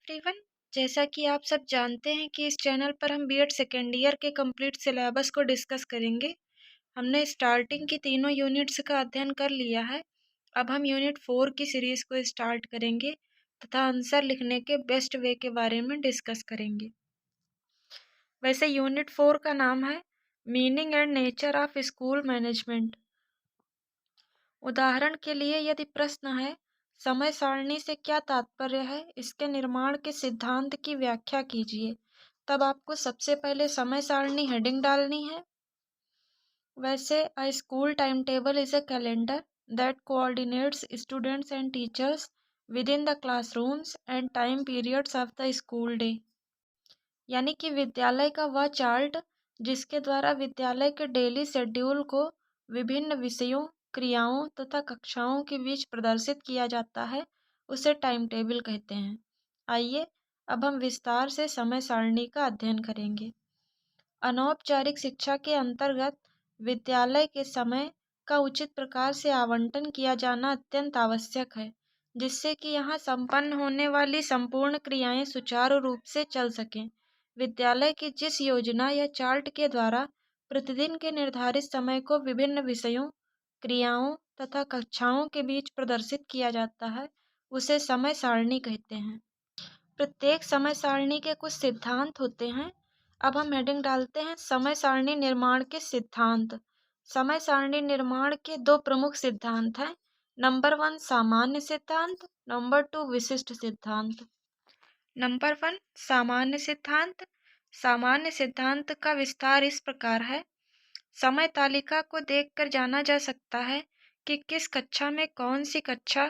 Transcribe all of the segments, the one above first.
Everyone. जैसा कि आप सब जानते हैं कि इस चैनल पर हम बीएड सेकेंड ईयर के कंप्लीट सिलेबस को डिस्कस करेंगे। हमने स्टार्टिंग की तीनों यूनिट्स का अध्ययन कर लिया है। अब हम यूनिट 4 की सीरीज को स्टार्ट करेंगे तथा आंसर लिखने के बेस्ट वे के बारे में डिस्कस करेंगे। वैसे यूनिट 4 का नाम है meaning and nature of school management. उदाहरण के लिए यदि प्रश्न है समय सारणी से क्या तात्पर्य है, इसके निर्माण के सिद्धांत की व्याख्या कीजिए, तब आपको सबसे पहले समय सारणी हेडिंग डालनी है। वैसे अ school time table is a calendar that coordinates students and teachers with in the classrooms and time periods of the school day. यानी कि विद्यालय का वह चार्ट जिसके द्वारा विद्यालय के डेली शेड्यूल को विभिन्न विषयों, क्रियाओं तथा कक्षाओं के बीच प्रदर्शित किया जाता है, उसे टाइम टेबल कहते हैं। आइए अब हम विस्तार से समय सारणी का अध्ययन करेंगे। अनौपचारिक शिक्षा के अंतर्गत विद्यालय के समय का उचित प्रकार से आवंटन किया जाना अत्यंत आवश्यक है, जिससे कि यहाँ संपन्न होने वाली संपूर्ण क्रियाएं सुचारू रूप से चल सकें। विद्यालय की जिस योजना या चार्ट के द्वारा प्रतिदिन के निर्धारित समय को विभिन्न विषयों, क्रियाओं तथा कक्षाओं के बीच प्रदर्शित किया जाता है, उसे समय सारणी कहते हैं। प्रत्येक समय सारणी के कुछ सिद्धांत होते हैं। अब हम हेडिंग डालते हैं समय सारणी निर्माण के सिद्धांत। समय सारणी निर्माण के दो प्रमुख सिद्धांत हैं। नंबर 1 सामान्य सिद्धांत, नंबर 2 विशिष्ट सिद्धांत। नंबर 1 सामान्य सिद्धांत। सामान्य सिद्धांत का विस्तार इस प्रकार है। समय तालिका को देखकर जाना जा सकता है कि किस कक्षा में कौन सी कक्षा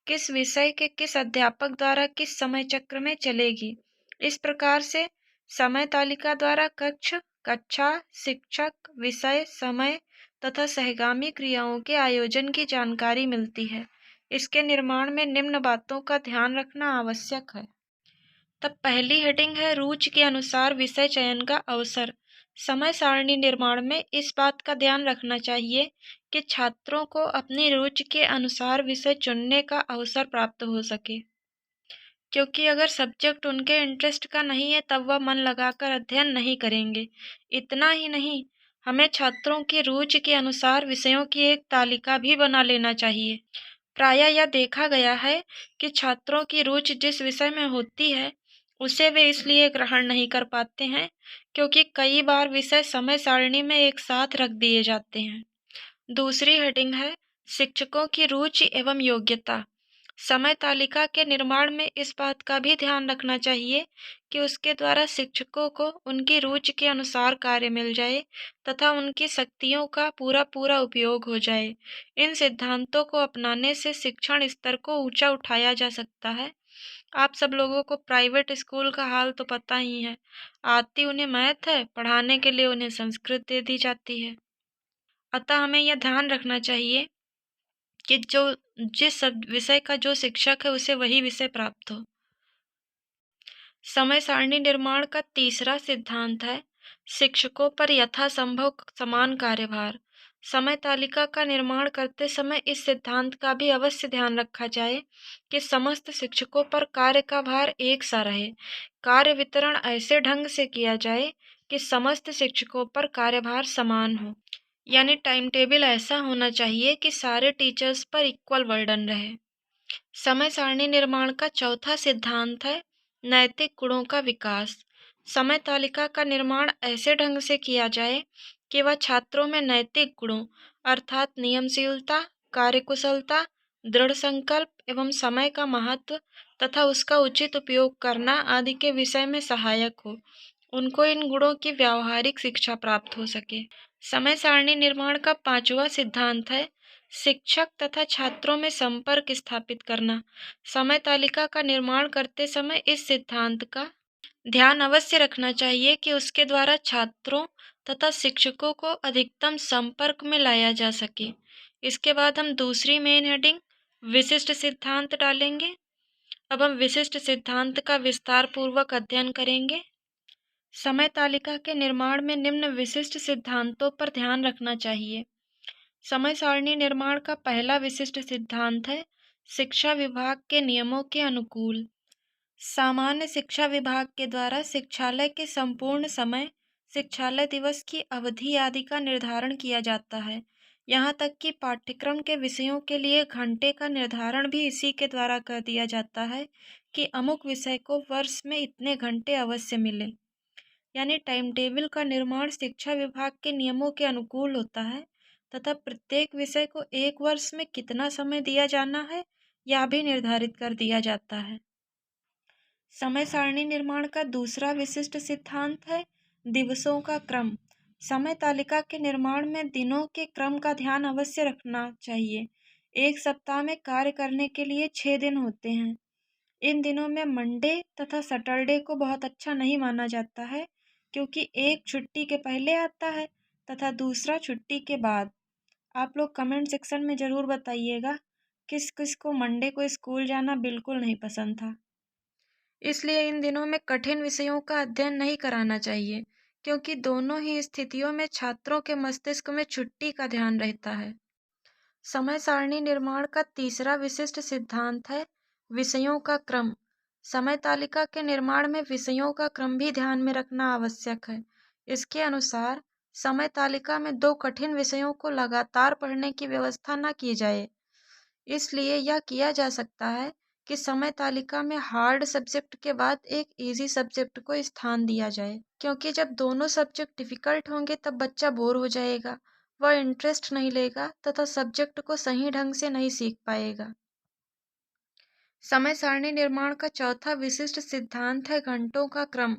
किस विषय के किस अध्यापक द्वारा किस समय चक्र में चलेगी। इस प्रकार से समय तालिका द्वारा कक्ष, कक्षा, शिक्षक, विषय, समय तथा सहगामी क्रियाओं के आयोजन की जानकारी मिलती है। इसके निर्माण में निम्न बातों का ध्यान रखना आवश्यक है। तब पहली हेडिंग है रुचि के अनुसार विषय चयन का अवसर। समय सारणी निर्माण में इस बात का ध्यान रखना चाहिए कि छात्रों को अपनी रुचि के अनुसार विषय चुनने का अवसर प्राप्त हो सके, क्योंकि अगर सब्जेक्ट उनके इंटरेस्ट का नहीं है तब वह मन लगाकर अध्ययन नहीं करेंगे। इतना ही नहीं, हमें छात्रों की रुचि के अनुसार विषयों की एक तालिका भी बना लेना चाहिए। प्रायः यह देखा गया है कि छात्रों की रुचि जिस विषय में होती है उसे वे इसलिए ग्रहण नहीं कर पाते हैं क्योंकि कई बार विषय समय सारणी में एक साथ रख दिए जाते हैं। दूसरी हेडिंग है शिक्षकों की रुचि एवं योग्यता। समय तालिका के निर्माण में इस बात का भी ध्यान रखना चाहिए कि उसके द्वारा शिक्षकों को उनकी रुचि के अनुसार कार्य मिल जाए तथा उनकी शक्तियों का पूरा उपयोग हो जाए। इन सिद्धांतों को अपनाने से शिक्षण स्तर को ऊंचा उठाया जा सकता है। आप सब लोगों को प्राइवेट स्कूल का हाल तो पता ही है। आती उन्हें मैथ है, पढ़ाने के लिए उन्हें संस्कृत दे दी जाती है। अतः हमें यह ध्यान रखना चाहिए कि जिस विषय का जो शिक्षक है उसे वही विषय प्राप्त हो। समय सारणी निर्माण का तीसरा सिद्धांत है शिक्षकों पर यथासंभव समान कार्यभार। समय तालिका का निर्माण करते समय इस सिद्धांत का भी अवश्य ध्यान रखा जाए कि समस्त शिक्षकों पर कार्य का भार एक सा रहे। कार्य वितरण ऐसे ढंग से किया जाए कि समस्त शिक्षकों पर कार्यभार समान हो। यानी टाइम टेबल ऐसा होना चाहिए कि सारे टीचर्स पर इक्वल बर्डन रहे। समय सारणी निर्माण का चौथा सिद्धांत है नैतिक गुणों का विकास। समय तालिका का निर्माण ऐसे ढंग से किया जाए कि वह छात्रों में नैतिक गुणों अर्थात नियमशीलता, कार्यकुशलता, दृढ़ संकल्प एवं समय का महत्व तथा उसका उचित उपयोग करना आदि के विषय में सहायक हो। उनको इन गुणों की व्यावहारिक शिक्षा प्राप्त हो सके। समय सारणी निर्माण का पांचवा सिद्धांत है शिक्षक तथा छात्रों में संपर्क स्थापित करना। समय तालिका का निर्माण करते समय इस सिद्धांत का ध्यान अवश्य रखना चाहिए कि उसके द्वारा छात्रों तथा शिक्षकों को अधिकतम संपर्क में लाया जा सके। इसके बाद हम दूसरी मेन हेडिंग विशिष्ट सिद्धांत डालेंगे। अब हम विशिष्ट सिद्धांत का विस्तार पूर्वक अध्ययन करेंगे। समय तालिका के निर्माण में निम्न विशिष्ट सिद्धांतों पर ध्यान रखना चाहिए। समय सारणी निर्माण का पहला विशिष्ट सिद्धांत है शिक्षा विभाग के नियमों के अनुकूल। सामान्य शिक्षा विभाग के द्वारा शिक्षालय के संपूर्ण समय, शिक्षालय दिवस की अवधि आदि का निर्धारण किया जाता है। यहाँ तक कि पाठ्यक्रम के विषयों के लिए घंटे का निर्धारण भी इसी के द्वारा कर दिया जाता है कि अमुक विषय को वर्ष में इतने घंटे अवश्य मिले। यानी टाइम टेबल का निर्माण शिक्षा विभाग के नियमों के अनुकूल होता है तथा प्रत्येक विषय को एक वर्ष में कितना समय दिया जाना है, यह भी निर्धारित कर दिया जाता है। समय सारणी निर्माण का दूसरा विशिष्ट सिद्धांत है दिवसों का क्रम। समय तालिका के निर्माण में दिनों के क्रम का ध्यान अवश्य रखना चाहिए। एक सप्ताह में कार्य करने के लिए 6 दिन होते हैं। इन दिनों में मंडे तथा सैटरडे को बहुत अच्छा नहीं माना जाता है, क्योंकि एक छुट्टी के पहले आता है तथा दूसरा छुट्टी के बाद। आप लोग कमेंट सेक्शन में ज़रूर बताइएगा किस किस को मंडे को स्कूल जाना बिल्कुल नहीं पसंद था। इसलिए इन दिनों में कठिन विषयों का अध्ययन नहीं कराना चाहिए, क्योंकि दोनों ही स्थितियों में छात्रों के मस्तिष्क में छुट्टी का ध्यान रहता है। समय सारणी निर्माण का तीसरा विशिष्ट सिद्धांत है विषयों का क्रम। समय तालिका के निर्माण में विषयों का क्रम भी ध्यान में रखना आवश्यक है। इसके अनुसार समय तालिका में 2 कठिन विषयों को लगातार पढ़ने की व्यवस्था न की जाए। इसलिए यह किया जा सकता है कि समय तालिका में हार्ड सब्जेक्ट के बाद एक इजी सब्जेक्ट को स्थान दिया जाए, क्योंकि जब दोनों सब्जेक्ट डिफ़िकल्ट होंगे तब बच्चा बोर हो जाएगा, वह इंटरेस्ट नहीं लेगा तथा सब्जेक्ट को सही ढंग से नहीं सीख पाएगा। समय सारणी निर्माण का चौथा विशिष्ट सिद्धांत है घंटों का क्रम।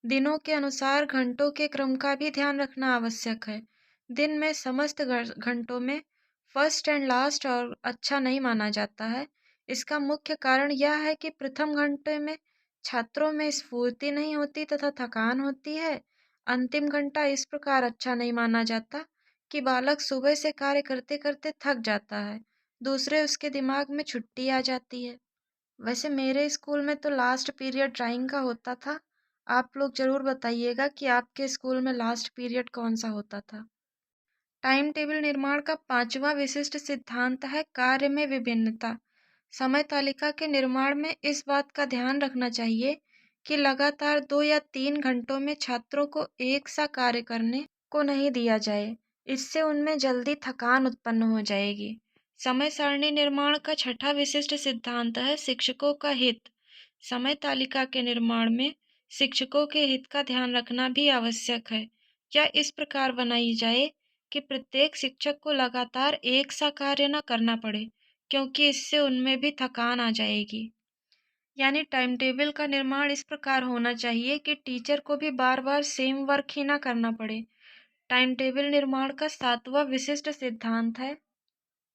दिनों के अनुसार घंटों के क्रम का भी ध्यान रखना आवश्यक है। दिन में समस्त घंटों में फर्स्ट एंड लास्ट और अच्छा नहीं माना जाता है। इसका मुख्य कारण यह है कि प्रथम घंटे में छात्रों में स्फूर्ति नहीं होती तथा थकान होती है। अंतिम घंटा इस प्रकार अच्छा नहीं माना जाता कि बालक सुबह से कार्य करते करते थक जाता है, दूसरे उसके दिमाग में छुट्टी आ जाती है। वैसे मेरे स्कूल में तो लास्ट पीरियड ड्राइंग का होता था। आप लोग ज़रूर बताइएगा कि आपके स्कूल में लास्ट पीरियड कौन सा होता था। टाइम टेबल निर्माण का 5वां विशिष्ट सिद्धांत है कार्य में विभिन्नता। समय तालिका के निर्माण में इस बात का ध्यान रखना चाहिए कि लगातार 2 या 3 घंटों में छात्रों को एक सा कार्य करने को नहीं दिया जाए। इससे उनमें जल्दी थकान उत्पन्न हो जाएगी। समय सारणी निर्माण का 6ठा विशिष्ट सिद्धांत है शिक्षकों का हित। समय तालिका के निर्माण में शिक्षकों के हित का ध्यान रखना भी आवश्यक है। यह इस प्रकार बनाई जाए कि प्रत्येक शिक्षक को लगातार एक सा कार्य न करना पड़े, क्योंकि इससे उनमें भी थकान आ जाएगी। यानी टाइम टेबल का निर्माण इस प्रकार होना चाहिए कि टीचर को भी बार बार सेम वर्क ही ना करना पड़े। टाइम टेबल निर्माण का 7वां विशिष्ट सिद्धांत है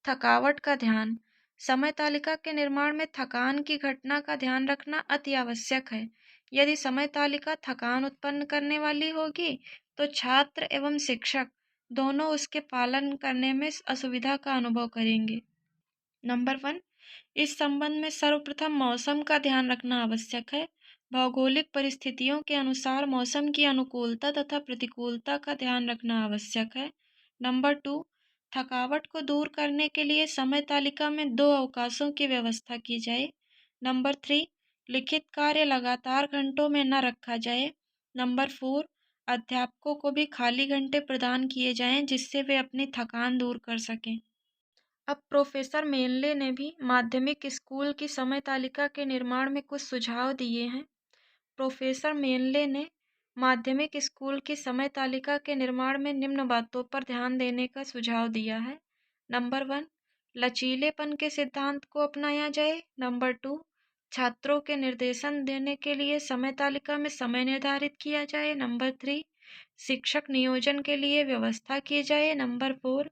थकावट का ध्यान। समय तालिका के निर्माण में थकान की घटना का ध्यान रखना अति आवश्यक है। यदि समय तालिका थकान उत्पन्न करने वाली होगी तो छात्र एवं शिक्षक दोनों उसके पालन करने में असुविधा का अनुभव करेंगे। नंबर 1, इस संबंध में सर्वप्रथम मौसम का ध्यान रखना आवश्यक है। भौगोलिक परिस्थितियों के अनुसार मौसम की अनुकूलता तथा प्रतिकूलता का ध्यान रखना आवश्यक है। नंबर 2, थकावट को दूर करने के लिए समय तालिका में 2 अवकाशों की व्यवस्था की जाए। नंबर 3, लिखित कार्य लगातार घंटों में न रखा जाए। नंबर 4, अध्यापकों को भी खाली घंटे प्रदान किए जाएं जिससे वे अपनी थकान दूर कर सकें। अब प्रोफेसर मेनले ने भी माध्यमिक स्कूल की समय तालिका के निर्माण में कुछ सुझाव दिए हैं। प्रोफेसर मेनले ने माध्यमिक स्कूल की समय तालिका के निर्माण में निम्न बातों पर ध्यान देने का सुझाव दिया है। नंबर 1, लचीलेपन के सिद्धांत को अपनाया जाए। नंबर 2, छात्रों के निर्देशन देने के लिए समय तालिका में समय निर्धारित किया जाए। नंबर 3, शिक्षक नियोजन के लिए व्यवस्था की जाए। नंबर 4,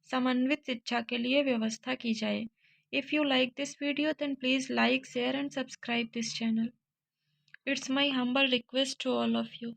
समन्वित शिक्षा के लिए व्यवस्था की जाए। If you like this video, then please like, share and subscribe this channel. It's my humble request to all of you.